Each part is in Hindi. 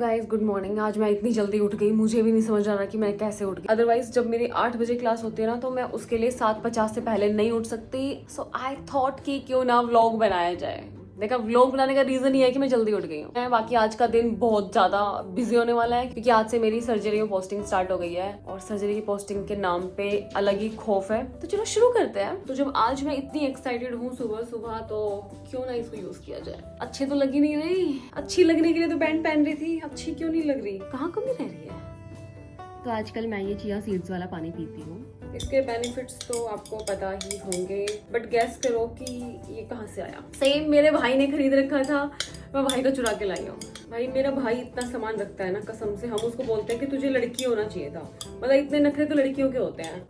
Guys good morning. आज मैं इतनी जल्दी उठ गई, मुझे भी नहीं समझ आ रहा कि मैं कैसे उठ गई। अदरवाइज जब मेरी 8 बजे क्लास होती है ना तो मैं उसके लिए 7:50 से पहले नहीं उठ सकती। सो आई थॉट कि क्यों ना व्लॉग बनाया जाए। देखा, व्लॉग बनाने का रीजन ये है कि मैं जल्दी उठ गई हूँ। बाकी आज का दिन बहुत ज्यादा बिजी होने वाला है क्योंकि आज से मेरी सर्जरी में पोस्टिंग स्टार्ट हो गई है और सर्जरी की पोस्टिंग के नाम पे अलग ही खौफ है। तो चलो शुरू करते हैं। तो जब आज मैं इतनी एक्साइटेड हूँ सुबह सुबह, तो क्यों ना इसको यूज किया जाए। अच्छी तो लगी नहीं रही, अच्छी लगने के लिए तो बैंड पहन रही थी, अच्छी क्यों नहीं लग रही, कहाँ कमी रह रही है। तो आजकल मैं ये चिया सीड्स वाला पानी पीती हूँ। इसके बेनिफिट्स तो आपको पता ही होंगे, बट गैस करो कि ये कहाँ से आया। सेम मेरे भाई ने खरीद रखा था, मैं भाई को चुरा के लाई हूँ। भाई मेरा भाई इतना सामान रखता है ना, कसम से। हम उसको बोलते हैं कि तुझे लड़की होना चाहिए था, मतलब इतने नखरे तो लड़कियों के होते हैं।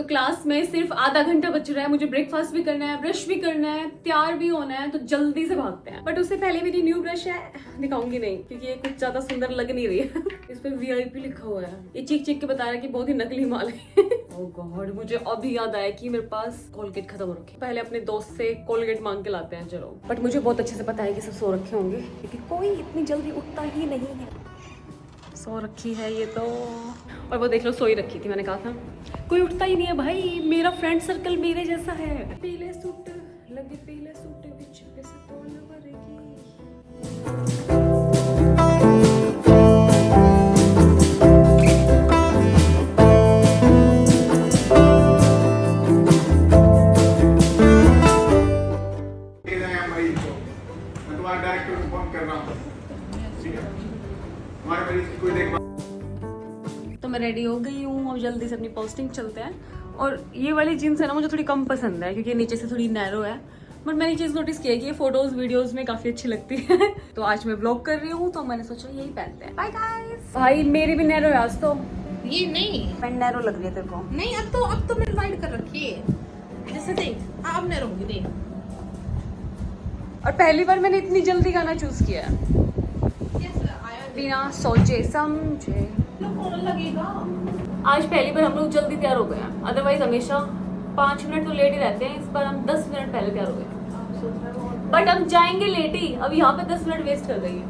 क्लास में सिर्फ आधा घंटा बच रहा है, मुझे ब्रेकफास्ट भी करना है, ब्रश भी करना है, तैयार भी होना है, तो जल्दी से भागते हैं। बट उससे पहले मेरी न्यू ब्रश है, दिखाऊंगी नहीं क्योंकि ये कुछ ज्यादा सुंदर लग नहीं रही है। इस पे VIP लिखा हुआ है। ये चीख चीख के बता रहा है कि बहुत ही नकली माल है। ओह गॉड, मुझे अभी याद आया कि मेरे पास कोलगेट खत्म हो रखी। पहले अपने दोस्त से कोलगेट मांग के लाते हैं चलो। बट मुझे बहुत अच्छे से पता है कि सब सो रखे होंगे क्योंकि कोई इतनी जल्दी उठता ही नहीं है। सो रखी है ये तो, और वो देख लो सोई रखी थी। मैंने कहा था कोई उठता ही नहीं है भाई, मेरा फ्रेंड सर्कल मेरे जैसा है। पीले सूट लगे, पीले सूट विच पिस्तौल वरगी। मैं तुम्हारे डायरेक्टर को फोन कर रहा हूँ, ठीक है? हमारे मरीज की कोई देखभाल। तो मैं रेडी हो गई हूँ, अब जल्दी से अपनी पोस्टिंग चलते हैं। और ये वाली जीन्स है ना, मुझे थोड़ी कम पसंद है क्योंकि नीचे से थोड़ी नैरो है। बट मैंने ये चीज़ नोटिस की है कि ये फोटोज वीडियोस में काफी अच्छी लगती है। तो आज मैं व्लॉग कर रही हूँ तो मैंने सोचा यही पहनते हैं। Bye guys. भाई मेरी भी नैरो है आज तो। ये नहीं, पैंट नैरो लग रही है तेरे को? नहीं अब तो मैंने वाइड कर रखी है। जैसे देख, अब नहीं रहूंगी देख। और पहली बार मैंने इतनी जल्दी गाना चूज किया है बिना सोचे समझे। कौन लगेगा? आज पहली बार हम लोग जल्दी तैयार हो गए हैं, अदरवाइज हमेशा 5 मिनट तो लेट ही रहते हैं। इस बार हम 10 मिनट पहले तैयार हो गए, बट हम जाएंगे लेट ही। अब यहाँ पे 10 मिनट वेस्ट कर गई है।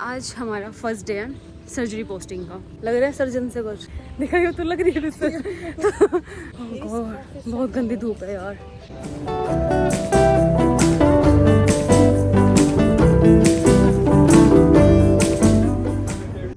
आज हमारा फर्स्ट डे है सर्जरी पोस्टिंग का। लग रहा है सर्जन से कुछ दिखाई तो लग रही है इससे। बहुत गंदी धूप है यार।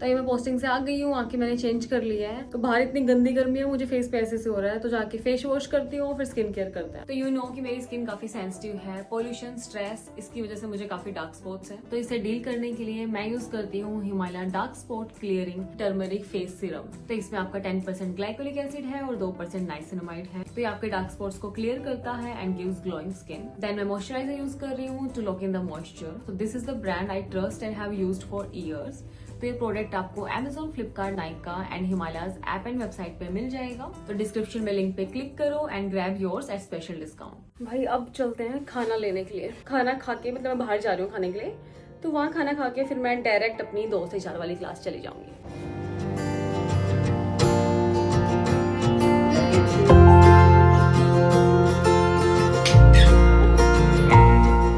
मैं पोस्टिंग से आ गई हूँ, आके मैंने चेंज कर लिया है। तो बाहर इतनी गंदी गर्मी है, मुझे फेस पे ऐसे से हो रहा है, तो जाके फेस वॉश करती हूँ, फिर स्किन केयर करते हैं। तो यू नो कि मेरी स्किन काफी सेंसिटिव है। पोल्यूशन, स्ट्रेस, इसकी वजह से मुझे काफी डार्क स्पॉट्स हैं। तो इसे डील करने के लिए मैं यूज करती हूँ Himalaya dark spot clearing turmeric face serum. तो इसमें आपका 10% ग्लाइकोलिक एसिड है और 2% नाइसिनामाइड है। तो ये आपके डार्क स्पॉट्स को क्लियर करता है and gives glowing skin. Then मैं मॉइस्चराइजर यूज कर रही हूँ to lock in the moisture. तो this is the brand I trust and have used for years. तो ये प्रोडक्ट आपको Amazon, Flipkart, Nykaa and Himalaya's app and website पे मिल जाएगा। तो डिस्क्रिप्शन में लिंक पे क्लिक करो and grab yours at special discount. भाई अब चलते हैं खाना लेने के लिए। खाना खा के, मतलब मैं बाहर जा रही हूँ खाने के लिए, तो वहाँ खाना खा के फिर मैं डायरेक्ट अपनी 2 से 4 वाली क्लास चली जाऊंगी।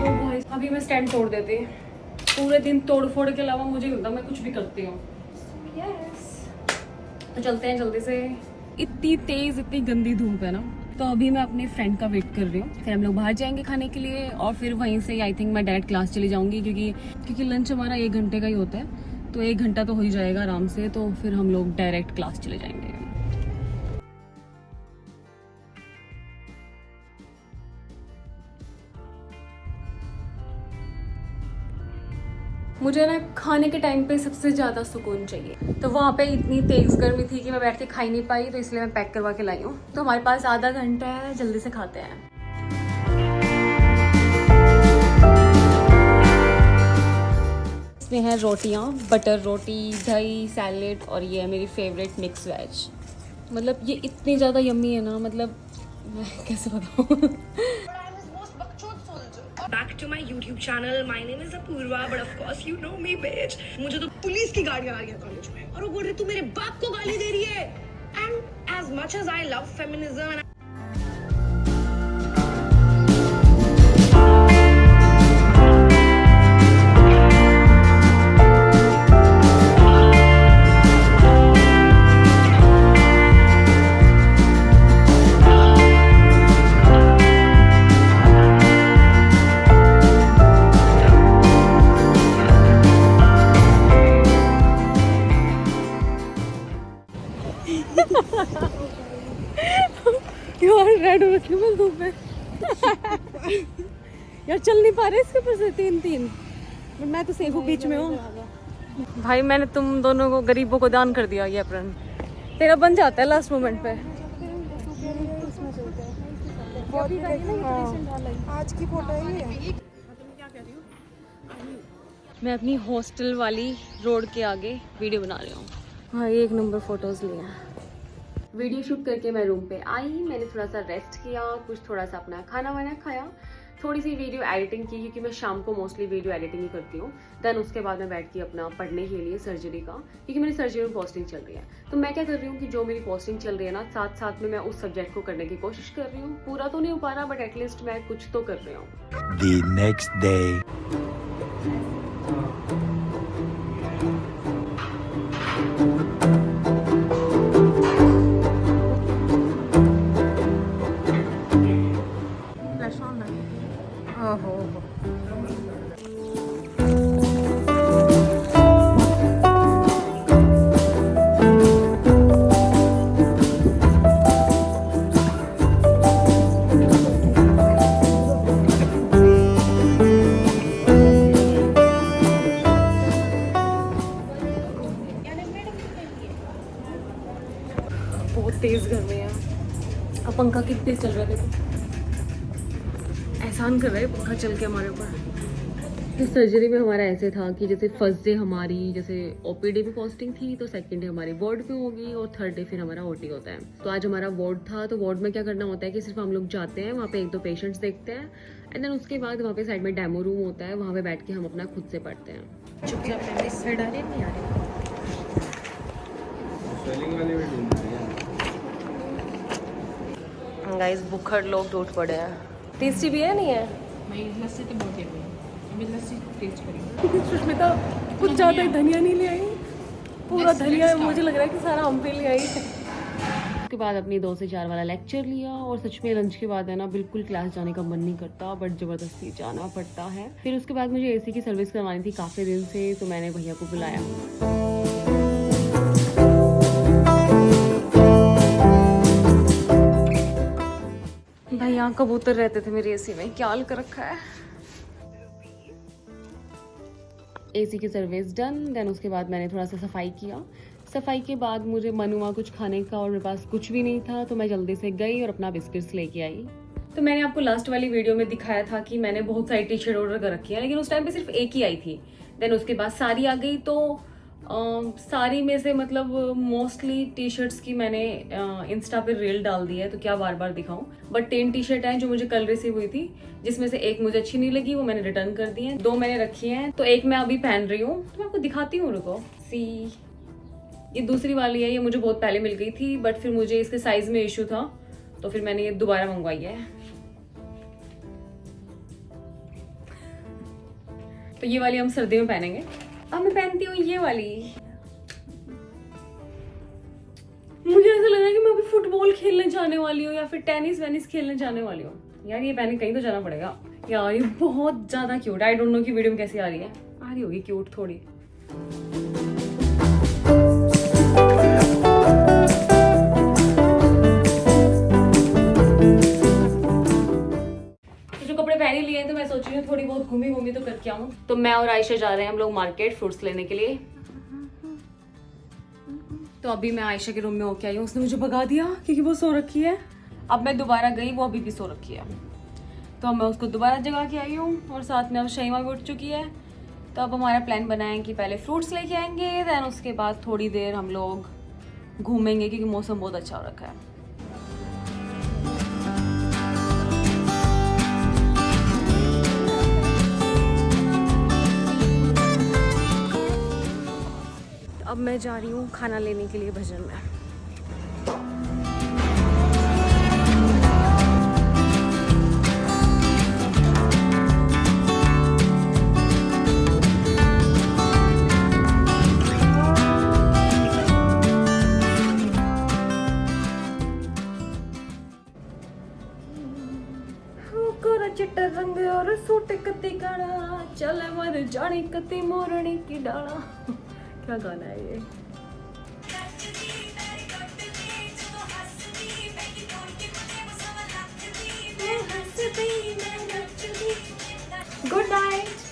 तो भाई अभी मैं स्टैंड तोड़ देती। पूरे दिन तोड़ फोड़ के अलावा मुझे लगता मैं कुछ भी करती हूँ। तो चलते हैं जल्दी से। इतनी तेज, इतनी गंदी धूप है ना, तो अभी मैं अपने फ्रेंड का वेट कर रही हूँ। फिर हम लोग बाहर जाएंगे खाने के लिए और फिर वहीं से आई थिंक मैं डायरेक्ट क्लास चली जाऊंगी क्योंकि लंच हमारा 1 घंटे का ही होता है। तो 1 घंटा तो हो ही जाएगा आराम से। तो फिर हम लोग डायरेक्ट क्लास चले जाएंगे। मुझे ना खाने के टाइम पे सबसे ज़्यादा सुकून चाहिए। तो वहाँ पे इतनी तेज़ गर्मी थी कि मैं बैठ के खा ही नहीं पाई, तो इसलिए मैं पैक करवा के लाई हूँ। तो हमारे पास आधा घंटा है, जल्दी से खाते हैं। इसमें है रोटियाँ, बटर रोटी, दही, सैलेड और ये है मेरी फेवरेट मिक्स वेज। मतलब ये इतनी ज़्यादा यम्मी है ना, मतलब मैं कैसे बताऊँ। back to my YouTube channel. My name is Apurva, but of course you know me, bitch. मुझे तो पुलिस की गाड़ियाँ आ रही है कॉलेज में और वो बोल रही तू मेरे बाप को गाली दे रही है. And as much as I love feminism and यार रेड हो रखी है धूप में यार चल नहीं पा रहे इसके ऊपर से तीन बट मैं तो सेफ हूँ बीच में हूँ भाई मैंने तुम दोनों को गरीबों को दान कर दिया ये अप्रन तेरा बन जाता है लास्ट मोमेंट पे आज की फोटो है ये. मैं अपनी हॉस्टल वाली रोड के आगे वीडियो बना रही हूँ. हाँ 1 नंबर फोटोज लिए वीडियो शूट करके मैं रूम पे आई. मैंने थोड़ा सा रेस्ट किया, कुछ थोड़ा सा अपना खाना वाना खाया, थोड़ी सी वीडियो एडिटिंग की क्योंकि मैं शाम को मोस्टली वीडियो एडिटिंग ही करती हूँ. देन उसके बाद मैं बैठ के अपना पढ़ने के लिए सर्जरी का, क्योंकि मेरी सर्जरी में पोस्टिंग चल रही है. तो मैं क्या कर रही हूँ कि जो मेरी पोस्टिंग चल रही है ना साथ साथ में मैं उस सब्जेक्ट को करने की कोशिश कर रही हूँ. पूरा तो नहीं हो पा रहा बट एटलीस्ट मैं कुछ तो कर रही हूँ. The next day. बहुत तेज गर्मी है. अब पंखा कितनी तेज चल रहा है देखो, एहसान कर रहा है पंखा चल के हमारे ऊपर. तो सर्जरी में हमारा ऐसे था कि जैसे फर्स्ट डे हमारी जैसे ओपीडी में पोस्टिंग थी तो सेकंड डे हमारी वार्ड पे होगी और थर्ड डे फिर हमारा ओटी होता है. तो आज हमारा वार्ड था. तो वार्ड में क्या करना होता है कि सिर्फ हम लोग जाते हैं वहाँ पे 1-2 पेशेंट्स देखते हैं एंड देन उसके बाद वहाँ पे साइड में डेमो रूम होता है, वहाँ पे बैठ के हम अपना खुद से पढ़ते हैं. चुपचाप इस साइड आ रही है नहीं आ रही. गाइस बुखड़ लोग टूट पड़े हैं. टेस्टी भी है नहीं है? मैं लस्सी तो बहुत है. अभी लस्सी टेस्ट करेंगे. सुष्मिता कुछ ज़्यादा ही धनिया नहीं ले आई. पूरा धनिया मुझे लग रहा है कि सारा हम पे ले आई. उसके बाद अपनी 2 से 4 वाला लेक्चर लिया और सच में लंच के बाद है ना बिल्कुल क्लास जाने का मन नहीं करता बट ज़बरदस्ती जाना पड़ता है. फिर उसके बाद मुझे एसी की सर्विस करवानी थी काफ़ी दिन से तो मैंने भैया को बुलाया. भाई यहाँ कबूतर रहते थे मेरी एसी में, क्या हाल कर रखा है. एसी की सर्विस डन. देन उसके बाद मैंने थोड़ा सा सफाई किया. सफाई के बाद मुझे मन हुआ कुछ खाने का और मेरे पास कुछ भी नहीं था तो मैं जल्दी से गई और अपना बिस्किट्स लेके आई. तो मैंने आपको लास्ट वाली वीडियो में दिखाया था कि मैंने बहुत सारी टी शर्ट ऑर्डर कर रखी है लेकिन उस टाइम पे सिर्फ एक ही आई थी. देन उसके बाद सारी आ गई. तो सारी में से मतलब मोस्टली टी शर्ट्स की मैंने इंस्टा पे रील डाल दी है तो क्या बार बार दिखाऊं. बट 10 टी शर्ट हैं जो मुझे कल रिसीव हुई थी जिसमें से एक मुझे अच्छी नहीं लगी, वो मैंने रिटर्न कर दी है. 2 मैंने रखी हैं तो एक मैं अभी पहन रही हूँ तो मैं आपको दिखाती हूँ. रुको सी, ये दूसरी वाली है. ये मुझे बहुत पहले मिल गई थी बट फिर मुझे इसके साइज में इशू था तो फिर मैंने ये दोबारा मंगवाई है. तो ये वाली हम सर्दी में पहनेंगे. अब मैं पहनती हूँ ये वाली. मुझे ऐसा लग रहा है कि मैं अभी फुटबॉल खेलने जाने वाली हूँ या फिर टेनिस वेनिस खेलने जाने वाली हूँ. यार ये पहने कहीं तो जाना पड़ेगा. यार ये बहुत ज्यादा क्यूट. आई डोंट नो कि वीडियो में कैसी आ रही है. आ रही होगी क्यूट थोड़ी. कपड़े पहन ही लिए हैं तो मैं सोच रही हूँ थोड़ी बहुत घूमी तो करके आऊँ. तो मैं और आयशा जा रहे हैं हम लोग मार्केट फ्रूट्स लेने के लिए. तो अभी मैं आयशा के रूम में होके आई हूँ. उसने मुझे भगा दिया क्योंकि वो सो रखी है. अब मैं दोबारा गई, वो अभी भी सो रखी है तो मैं उसको दोबारा जगा के आई हूँ. और साथ में अब शहीमा भी उठ चुकी है. तो अब हमारा प्लान बना है कि पहले फ्रूट्स लेके आएंगे देन उसके बाद थोड़ी देर हम लोग घूमेंगे क्योंकि मौसम बहुत अच्छा हो रखा है. अब मैं जा रही हूँ खाना लेने के लिए भजन में। चिट्टा रंग और सूट कती काला, चले मर जानी कती मोरनी की डाला। क्या गाना है ये? Good night.